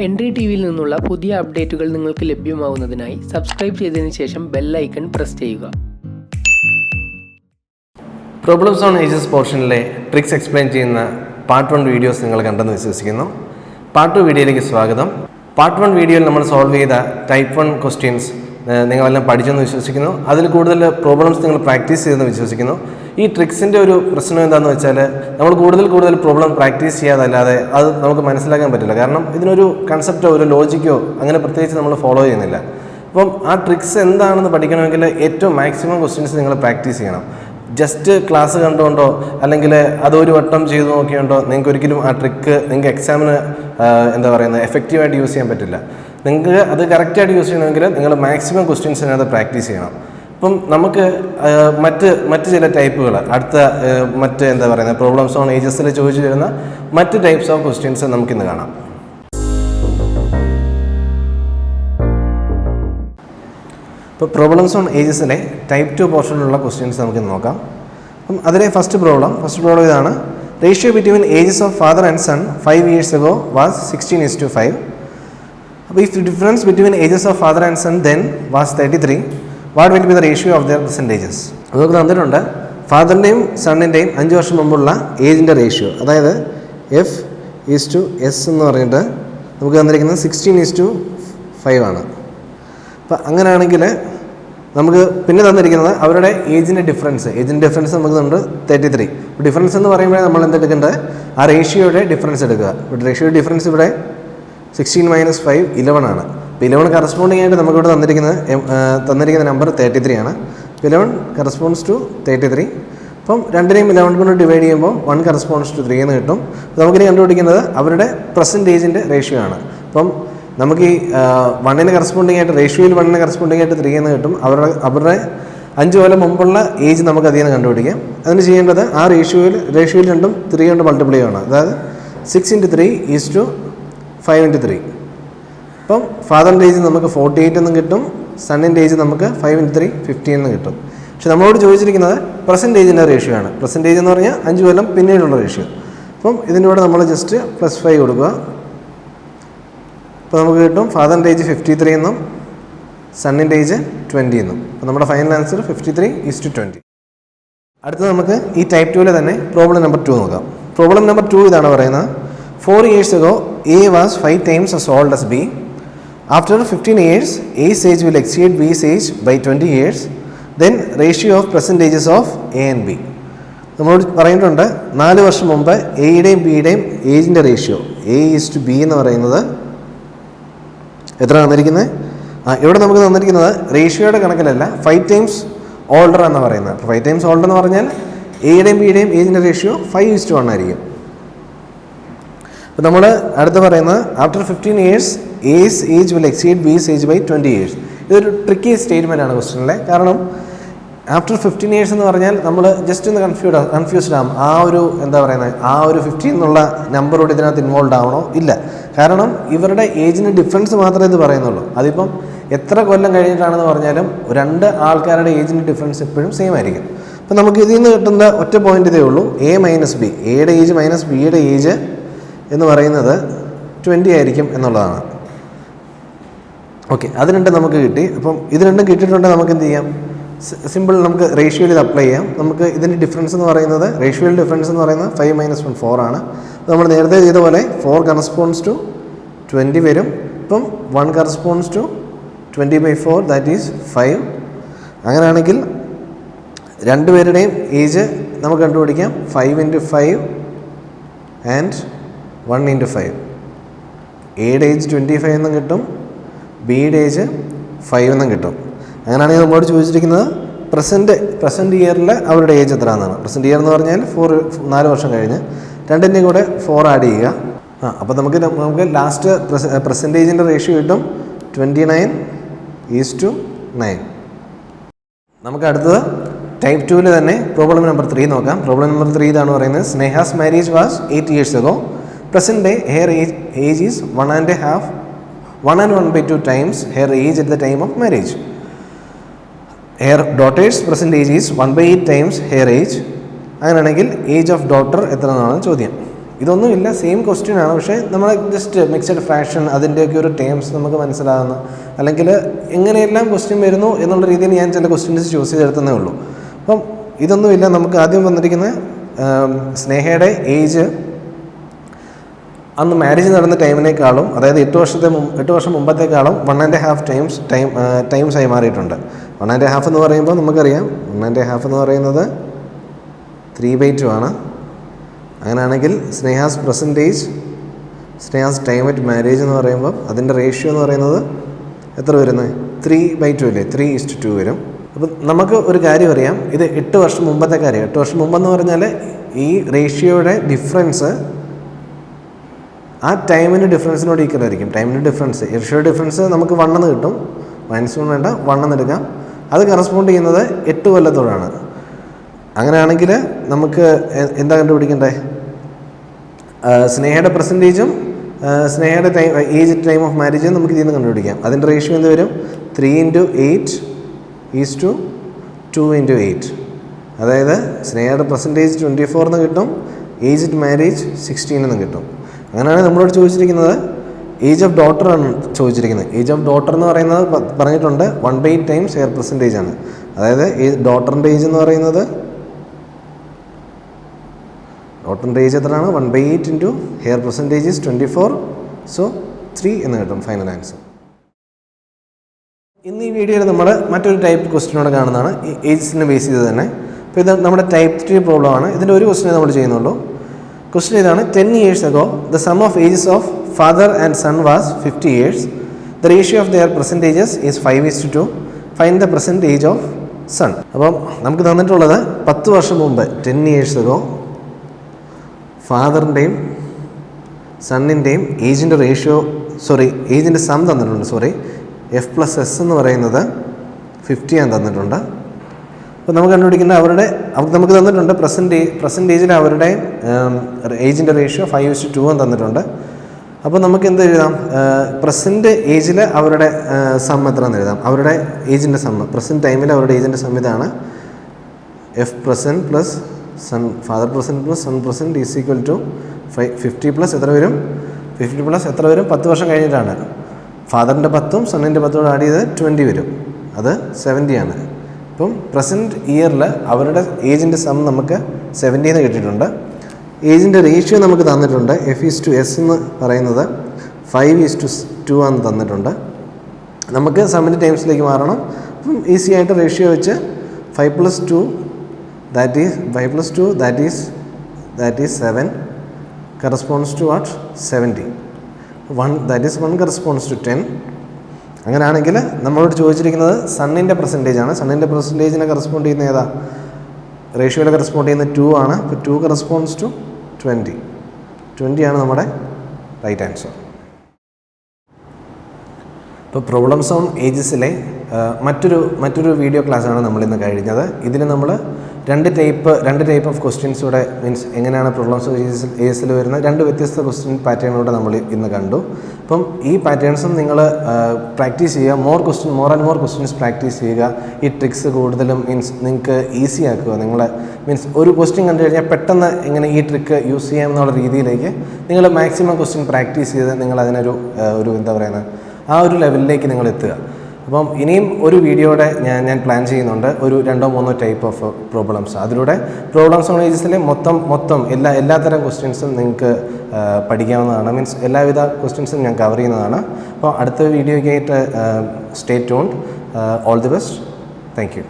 Entry ടിവിയിൽ നിന്നുള്ള പുതിയ അപ്ഡേറ്റുകൾ നിങ്ങൾക്ക് ലഭ്യമാവുന്നതിനായി സബ്സ്ക്രൈബ് ചെയ്തതിനു ശേഷം ബെൽ ഐക്കൺ പ്രസ് ചെയ്യുക. പ്രോബ്ലംസ് ഓൺ ഏജസ് പോർഷനിലെ ട്രിക്സ് എക്സ്പ്ലെയിൻ ചെയ്യുന്ന പാർട്ട് 1 വീഡിയോസ് നിങ്ങൾ കണ്ടെന്ന് വിശ്വസിക്കുന്നു. പാർട്ട് 2 വീഡിയോയിലേക്ക് സ്വാഗതം. പാർട്ട് 1 വീഡിയോയിൽ നമ്മൾ സോൾവ് ചെയ്ത ടൈപ്പ് 1 ക്വസ്റ്റ്യൻസ് നിങ്ങളെല്ലാം പഠിച്ചെന്ന് വിശ്വസിക്കുന്നു. അതിൽ കൂടുതൽ പ്രോബ്ലംസ് നിങ്ങൾ പ്രാക്ടീസ് ചെയ്തെന്ന് വിശ്വസിക്കുന്നു. ഈ ട്രിക്സിൻ്റെ ഒരു പ്രശ്നം എന്താണെന്ന് വെച്ചാൽ നമ്മൾ കൂടുതൽ പ്രോബ്ലം പ്രാക്ടീസ് ചെയ്യാതല്ലാതെ അത് നമുക്ക് മനസ്സിലാക്കാൻ പറ്റില്ല. കാരണം ഇതിനൊരു കൺസെപ്റ്റോ ഒരു ലോജിക്കോ അങ്ങനെ പ്രത്യേകിച്ച് നമ്മൾ ഫോളോ ചെയ്യുന്നില്ല. അപ്പം ആ ട്രിക്സ് എന്താണെന്ന് പഠിക്കണമെങ്കിൽ ഏറ്റവും മാക്സിമം ക്വസ്റ്റ്യൻസ് നിങ്ങൾ പ്രാക്ടീസ് ചെയ്യണം. ജസ്റ്റ് ക്ലാസ് കണ്ടുകൊണ്ടോ അല്ലെങ്കിൽ അതൊരു വട്ടം ചെയ്ത് നോക്കിയോണ്ടോ നിങ്ങൾക്ക് ഒരിക്കലും ആ ട്രിക്ക് നിങ്ങൾക്ക് എക്സാമിന് എഫക്റ്റീവായിട്ട് യൂസ് ചെയ്യാൻ പറ്റില്ല. നിങ്ങൾക്ക് അത് കറക്റ്റായിട്ട് യൂസ് ചെയ്യണമെങ്കിൽ നിങ്ങൾ മാക്സിമം ക്വസ്റ്റ്യൻസിനകത്ത് പ്രാക്ടീസ് ചെയ്യണം. അപ്പം നമുക്ക് മറ്റ് ചില ടൈപ്പുകൾ അടുത്ത പ്രോബ്ലംസ് ഓൺ ഏജസിൽ ചോദിച്ചു വരുന്ന മറ്റ് ടൈപ്സ് ഓഫ് ക്വസ്റ്റ്യൻസ് നമുക്കിന്ന് കാണാം. ഇപ്പോൾ പ്രോബ്ലംസ് ഓൺ ഏജസിലെ ടൈപ്പ് 2 പോർഷനിലുള്ള ക്വസ്റ്റ്യൻസ് നമുക്കിന്ന് നോക്കാം. അപ്പം അതിലെ ഫസ്റ്റ് പ്രോബ്ലം ഇതാണ്. Ratio between ages of father and son 5 years ago was 16:5. അപ്പോൾ if the difference between ages of father and son then was 33, what will be the ratio of their percentages? നമുക്ക് തന്നിട്ടുണ്ട് ഫാദറിൻ്റെയും സണ്ണിൻ്റെയും 5 വർഷം മുമ്പുള്ള ഏജിൻ്റെ ratio, അതായത് F:S എന്ന് പറഞ്ഞിട്ട് നമുക്ക് തന്നിരിക്കുന്നത് 16:5 ആണ്. അപ്പം അങ്ങനെയാണെങ്കിൽ നമുക്ക് പിന്നെ തന്നിരിക്കുന്നത് അവരുടെ ഏജിൻ്റെ ഡിഫറൻസ് നമുക്ക് തന്നിട്ടുണ്ട് 33. ഡിഫറൻസ് എന്ന് പറയുമ്പോൾ നമ്മൾ എന്തെടുക്കേണ്ടത് ആ റേഷ്യോയുടെ ഡിഫറൻസ് എടുക്കുക. ഇവിടെ റേഷ്യോ ഡിഫറൻസ് ഇവിടെ 16 - 5 11 ആണ്. അപ്പോൾ 11 കറസ്പോണ്ടിങ് ആയിട്ട് നമുക്കിവിടെ തന്നിരിക്കുന്ന നമ്പർ 33 ആണ്. 11 കറസ്പോണ്ട്സ് ടു 33. അപ്പം രണ്ടിനെയും 11 കൊണ്ട് ഡിവൈഡ് ചെയ്യുമ്പോൾ 1 കറസ്പോണ്ട്സ് ടു 3 എന്ന് കിട്ടും. നമുക്കിനി കണ്ടുപിടിക്കുന്നത് അവരുടെ പ്രസൻറ്റ് ഏജിൻ്റെ റേഷ്യോ ആണ്. അപ്പം നമുക്ക് ഈ 1-ന് കറസ്പോണ്ടിങ് ആയിട്ട് റേഷ്യോയിൽ 1-ന് കറസ്പോണ്ടിങ് ആയിട്ട് 3 എന്ന് കിട്ടും. അവരുടെ 5 കൊല്ലം മുമ്പുള്ള ഏജ് നമുക്ക് അതിൽ നിന്ന് കണ്ടുപിടിക്കാം. അതിന് ചെയ്യേണ്ടത് ആ റേഷ്യോയിൽ രണ്ടും 3 കൊണ്ട് മൾട്ടിപ്ലൈ ചെയ്യണം. അതായത് 6 × 3 = 5 × 3. അപ്പം ഫാദറിൻ്റെ ഏജ് നമുക്ക് 48 എന്നും കിട്ടും, സണ്ണിൻ്റെ ഏജ് നമുക്ക് 5 × 3 15 എന്ന് കിട്ടും. പക്ഷെ നമ്മളോട് ചോദിച്ചിരിക്കുന്നത് പ്രസൻറ്റ് ഏജിൻ്റെ റേഷ്യോ ആണ്. പ്രസൻറ്റ് ഏജ് എന്ന് പറഞ്ഞാൽ 5 കൊല്ലം പിന്നീടുള്ള റേഷ്യോ. അപ്പം ഇതിൻ്റെ കൂടെ നമ്മൾ ജസ്റ്റ് +5 കൊടുക്കുക. അപ്പോൾ നമുക്ക് കിട്ടും ഫാദറിൻ്റെ ഏജ് 53 എന്നും സണ്ണിൻ്റെ ഏജ് 20 എന്നും. അപ്പോൾ നമ്മുടെ ഫൈനൽ ആൻസർ 53:20. അടുത്തത് നമുക്ക് ഈ ടൈപ്പ് 2 തന്നെ പ്രോബ്ലം നമ്പർ 2 നോക്കാം. പ്രോബ്ലം നമ്പർ 2 ഇതാണ് പറയുന്നത്. 4 years ago, A was 5 times as old as B. After 15 years, A's age will exceed B's age by 20 years. Then ratio of present ages of A and B. നമ്മളോട് പറഞ്ഞിട്ടുണ്ട് 4 വർഷം മുമ്പ് എയുടെയും ബിയുടെയും ഏജിൻ്റെ ratio A:B എന്ന് പറയുന്നത് എത്ര തന്നിരിക്കുന്നത്? ഇവിടെ നമുക്ക് തന്നിരിക്കുന്നത് റേഷ്യോയുടെ കണക്കിലല്ല, 5 times ഓൾഡർ എന്ന് പറയുന്നത്. അപ്പോൾ 5 times ഓൾഡർ എന്ന് പറഞ്ഞാൽ എയുടെയും ബിയുടെയും ഏജിൻ്റെ റേഷ്യോ 5:1 ആയിരിക്കും. അപ്പോൾ നമ്മൾ അടുത്ത് പറയുന്നത് after 15 years A's age will exceed B's age by 20 years. ഇതൊരു ട്രിക്കി സ്റ്റേറ്റ്മെൻ്റ് ആണ് ക്വസ്റ്റ്യനിലെ. കാരണം ആഫ്റ്റർ 15 years എന്ന് പറഞ്ഞാൽ നമ്മൾ ജസ്റ്റ് ഒന്ന് കൺഫ്യൂസ്ഡ് ആകും. ആ ഒരു 15 എന്നുള്ള നമ്പറോട് ഇതിനകത്ത് ഇൻവോൾവ് ആവണോ ഇല്ല. കാരണം ഇവരുടെ ഏജിന് ഡിഫറൻസ് മാത്രമേ ഇത് പറയുന്നുള്ളൂ. അതിപ്പം എത്ര കൊല്ലം കഴിഞ്ഞിട്ടാണെന്ന് പറഞ്ഞാലും 2 ആൾക്കാരുടെ ഏജിൻ്റെ ഡിഫറൻസ് എപ്പോഴും സെയിം ആയിരിക്കും. അപ്പം നമുക്ക് ഇതിൽ നിന്ന് കിട്ടുന്ന ഒറ്റ പോയിൻ്റ് ഇതേ ഉള്ളൂ, A - B. എയുടെ ഏജ് മൈനസ് ബിയുടെ ഏജ് എന്ന് പറയുന്നത് 20 ആയിരിക്കും എന്നുള്ളതാണ്. ഓക്കെ, അത് രണ്ടും നമുക്ക് കിട്ടി. അപ്പം ഇത് രണ്ടും കിട്ടിയിട്ടുണ്ടെങ്കിൽ നമുക്ക് എന്ത് ചെയ്യാം? സിമ്പിൾ, നമുക്ക് റേഷ്യോയിൽ ഇത് അപ്ലൈ ചെയ്യാം. നമുക്ക് ഇതിൻ്റെ ഡിഫറൻസ് എന്ന് പറയുന്നത് റേഷ്യോയിൽ ഡിഫറൻസ് എന്ന് പറയുന്നത് 5 - 1 4 ആണ്. നമ്മൾ നേരത്തെ ചെയ്ത പോലെ 4 കറസ്പോണ്ട്സ് ടു 20 വരും. ഇപ്പം 1 കറസ്പോണ്ട്സ് ടു 20/4, ദാറ്റ് ഈസ് 5. അങ്ങനെയാണെങ്കിൽ രണ്ടുപേരുടെയും ഏജ് നമുക്ക് കണ്ടുപിടിക്കാം. 5 × 5 ആൻഡ് 1 × 5. എയുടെ ഏജ് 25 എന്നും കിട്ടും, ബിയുടെ ഏജ് 5 എന്നും കിട്ടും. അങ്ങനെയാണെങ്കിൽ നമ്മളോട് ചോദിച്ചിരിക്കുന്നത് പ്രസൻറ്റ് ഇയറിൽ അവരുടെ ഏജ് എത്രയാണെന്നാണ്. പ്രസൻറ്റ് ഇയർ എന്ന് പറഞ്ഞാൽ 4 വർഷം കഴിഞ്ഞ് രണ്ടിൻ്റെയും കൂടെ 4 ആഡ് ചെയ്യുക. അപ്പോൾ നമുക്ക് ലാസ്റ്റ് പ്രസൻറ്റേജിൻ്റെ റേഷ്യോ കിട്ടും 29:9. നമുക്ക് അടുത്തത് ടൈപ്പ് 2 തന്നെ പ്രോബ്ലം നമ്പർ 3 നോക്കാം. പ്രോബ്ലം നമ്പർ 3 ഇതാണ് പറയുന്നത്. സ്നേഹാസ് marriage was 8 years ago. Present day her age is 1.5 times her age at the time of marriage. Her daughter's present age is 1/8 times her age. അങ്ങനെയാണെങ്കിൽ age of daughter എത്ര എന്നാണ് ചോദ്യം. ഇതൊന്നുമില്ല, same question ആണ്, പക്ഷേ നമ്മൾ ജസ്റ്റ് മിക്സഡ് ഫ്രാക്ഷൻ അതിൻ്റെയൊക്കെ ഒരു ടേംസ് നമുക്ക് മനസ്സിലാകുന്ന, അല്ലെങ്കിൽ എങ്ങനെയെല്ലാം ക്വസ്റ്റ്യൻ വരുന്നു എന്നുള്ള രീതിയിൽ ഞാൻ ചില ക്വസ്റ്റ്യൻസ് ചൂസ് ചെയ്തെടുത്തതേ ഉള്ളൂ. അപ്പം ഇതൊന്നുമില്ല. നമുക്ക് ആദ്യം വന്നിരിക്കുന്ന സ്നേഹയുടെ ഏജ് അന്ന് മാരേജ് നടന്ന ടൈമിനേക്കാളും, അതായത് 8 വർഷം മുമ്പത്തേക്കാളും 1.5 ടൈംസ് ആയി മാറിയിട്ടുണ്ട്. 1.5 എന്ന് പറയുമ്പോൾ നമുക്കറിയാം 1.5 എന്ന് പറയുന്നത് 3/2 ആണ്. അങ്ങനെയാണെങ്കിൽ Sneha's percentage, Sneha's time at marriage എന്ന് പറയുമ്പോൾ അതിൻ്റെ റേഷ്യോ എന്ന് പറയുന്നത് എത്ര വരുന്നത്? 3/2 അല്ലേ? 3:2 വരും. അപ്പം നമുക്ക് ഒരു കാര്യം അറിയാം, ഇത് 8 വർഷം മുമ്പത്തെ കാര്യം. 8 വർഷം മുമ്പെന്ന് പറഞ്ഞാൽ ഈ റേഷ്യോയുടെ ഡിഫറൻസ് ആ ടൈമിൻ്റെ ഡിഫറൻസിനോട് ഈക്വൽ ആയിരിക്കും. ടൈമിൻ്റെ ഡിഫറൻസ്, റേഷ്യോ ഡിഫറൻസ് നമുക്ക് 1 എന്ന് കിട്ടും, -1 വേണ്ട, 1 എന്ന് എടുക്കാം. അത് കറസ്പോണ്ട് ചെയ്യുന്നത് 8 കൊല്ലത്തോടാണ്. അങ്ങനെയാണെങ്കിൽ നമുക്ക് എന്താ കണ്ടുപിടിക്കണ്ടേ? സ്നേഹയുടെ പെർസെൻറ്റേജും സ്നേഹയുടെ ടൈം ഓഫ് മാരേജും നമുക്ക് ഇതിൽ നിന്ന് കണ്ടുപിടിക്കാം. അതിൻ്റെ റേഷ്യോ എന്ത് വരും? 3:8:2:8. അതായത് സ്നേഹയുടെ പെർസെൻറ്റേജ് 24 എന്ന് കിട്ടും, ഏജ് അറ്റ് മാരേജ് 16 എന്ന് കിട്ടും. അങ്ങനെയാണ് നമ്മളോട് ചോദിച്ചിരിക്കുന്നത് ഏജ് ഓഫ് ഡോട്ടർ ആണ് ചോദിച്ചിരിക്കുന്നത്. ഏജ് ഓഫ് ഡോട്ടർ എന്ന് പറയുന്നത് പറഞ്ഞിട്ടുണ്ട് 1/8 ടൈംസ് ഹെയർ പെർസെൻറ്റേജ് ആണ്. അതായത് ഡോട്ടറിൻ്റെ ഏജ് എന്ന് പറയുന്നത്, ഡോട്ടറിൻ്റെ ഏജ് എത്രയാണ്? 1/8 into hair percentage is 24, so 3 എന്ന് കിട്ടും ഫൈനൽ ആൻസർ. ഇന്ന് ഈ വീഡിയോയിൽ നമ്മൾ മറ്റൊരു ടൈപ്പ് ക്വസ്റ്റ്യനോട് കാണുന്നതാണ്, ഏജ്സിനെ ബേസ് ചെയ്ത് തന്നെ. അപ്പോൾ ഇത് നമ്മുടെ ടൈപ്പ് 3 പ്രോബ്ലം ആണ്. ഇതിൻ്റെ ഒരു ക്വസ്റ്റ്യൻ നമ്മൾ ചെയ്യുന്നുള്ളൂ. ക്വസ്റ്റ്യൻ ഇതാണ്: 10 years ago the sum of ages of father and son was 50 years. The ratio of their percentages is 5:2. Find the present age of son. അപ്പം നമുക്ക് തന്നിട്ടുള്ളത് 10 വർഷം മുമ്പ് 10 years ago ഫാദറിൻ്റെയും സണ്ണിൻ്റെയും ഏജിൻ്റെ റേഷ്യോ, ഏജിൻ്റെ സം തന്നിട്ടുണ്ട്. F+S എന്ന് പറയുന്നത് 50 ആണ് തന്നിട്ടുണ്ട്. അപ്പോൾ നമുക്ക് കണ്ടുപിടിക്കുന്ന നമുക്ക് തന്നിട്ടുണ്ട് പ്രസൻറ്റ് ഏജിൽ അവരുടെ ഏജിൻ്റെ റേഷ്യോ 5:2 എന്ന് തന്നിട്ടുണ്ട്. അപ്പോൾ നമുക്ക് എന്ത് എഴുതാം? പ്രസൻറ്റ് ഏജിൽ അവരുടെ സം എത്ര എന്ന് എഴുതാം. അവരുടെ ഏജിൻ്റെ സം, പ്രസൻറ്റ് ടൈമിൽ അവരുടെ ഏജിൻ്റെ സം ഇതാണ്. F present plus son, father present plus son present is equal to 50 plus എത്ര വരും? 50 പ്ലസ് എത്ര വരും? 10 വർഷം കഴിഞ്ഞിട്ടാണ്. ഫാദറിൻ്റെ 10ഉം സണ്ണിൻ്റെ 10ഉം ആഡ് ചെയ്ത് 20 വരും. അത് 70 ആണ്. ഇപ്പം പ്രസൻറ്റ് ഇയറിൽ അവരുടെ ഏജിൻ്റെ സം നമുക്ക് 70 എന്ന് കിട്ടിയിട്ടുണ്ട്. ഏജിൻ്റെ റേഷ്യോ നമുക്ക് തന്നിട്ടുണ്ട്. F:S എന്ന് പറയുന്നത് 5:2 ആണെന്ന് തന്നിട്ടുണ്ട്. നമുക്ക് സമ്മിൻ്റെ ടൈംസിലേക്ക് മാറണം. അപ്പം ഈസി ആയിട്ട് റേഷ്യോ വെച്ച് 5+2 that is 7 corresponds to what? 70. 1 corresponds to 10. അങ്ങനെയാണെങ്കിൽ നമ്മളോട് ചോദിച്ചിരിക്കുന്നത് സണ്ണിൻ്റെ പെർസെൻറ്റേജ് ആണ്. സണ്ണിൻ്റെ പെർസെൻറ്റേജിനെ കറസ്പോണ്ട് ചെയ്യുന്ന ഏതാ? റേഷ്യോയിൽ കറസ്പോണ്ട് ചെയ്യുന്ന 2 ആണ്. അപ്പോൾ 2 corresponds to 20. 20 ആണ് നമ്മുടെ റൈറ്റ് ആൻസർ. ഇപ്പോൾ പ്രോബ്ലംസ് ഓൺ ഏജസിലെ മറ്റൊരു വീഡിയോ ക്ലാസ്സാണ് നമ്മളിന്ന് കഴിഞ്ഞത്. ഇതിന് നമ്മൾ രണ്ട് ടൈപ്പ് ഓഫ് ക്വസ്റ്റ്യൻസ് കൂടെ, മീൻസ് എങ്ങനെയാണ് പ്രോബ്ലംസ് ഓഫ് ഏജസിൽ വരുന്ന 2 വ്യത്യസ്ത ക്വസ്റ്റ്യൻ പാറ്റേണൂടെ നമ്മൾ ഇന്ന് കണ്ടു. അപ്പം ഈ പാറ്റേൺസും നിങ്ങൾ പ്രാക്ടീസ് ചെയ്യുക, more and more questions practice ചെയ്യുക. ഈ ട്രിക്സ് കൂടുതലും മീൻസ് നിങ്ങൾക്ക് ഈസി ആക്കുക. മീൻസ് ഒരു ക്വസ്റ്റ്യൻ കണ്ടു കഴിഞ്ഞാൽ പെട്ടെന്ന് എങ്ങനെ ഈ ട്രിക്ക് യൂസ് ചെയ്യാം എന്നുള്ള രീതിയിലേക്ക് നിങ്ങൾ മാക്സിമം ക്വസ്റ്റ്യൻ പ്രാക്ടീസ് ചെയ്ത് നിങ്ങൾ അതിനൊരു എന്താ പറയുന്നത്, ആ ഒരു ലെവലിലേക്ക് നിങ്ങൾ എത്തുക. അപ്പം ഇനിയും ഒരു വീഡിയോയുടെ ഞാൻ പ്ലാൻ ചെയ്യുന്നുണ്ട്, ഒരു 2-3 ടൈപ്പ് ഓഫ് പ്രോബ്ലംസ്. അതിലൂടെ പ്രോബ്ലംസ് ഓൺ ഏജസിലെ മൊത്തം എല്ലാത്തരം ക്വസ്റ്റ്യൻസും നിങ്ങൾക്ക് പഠിക്കാവുന്നതാണ്. മീൻസ് എല്ലാവിധ ക്വസ്റ്റ്യൻസും ഞാൻ കവർ ചെയ്യുന്നതാണ്. അപ്പോൾ അടുത്ത വീഡിയോയ്ക്കായിട്ട് stay tuned. All the best. Thank U.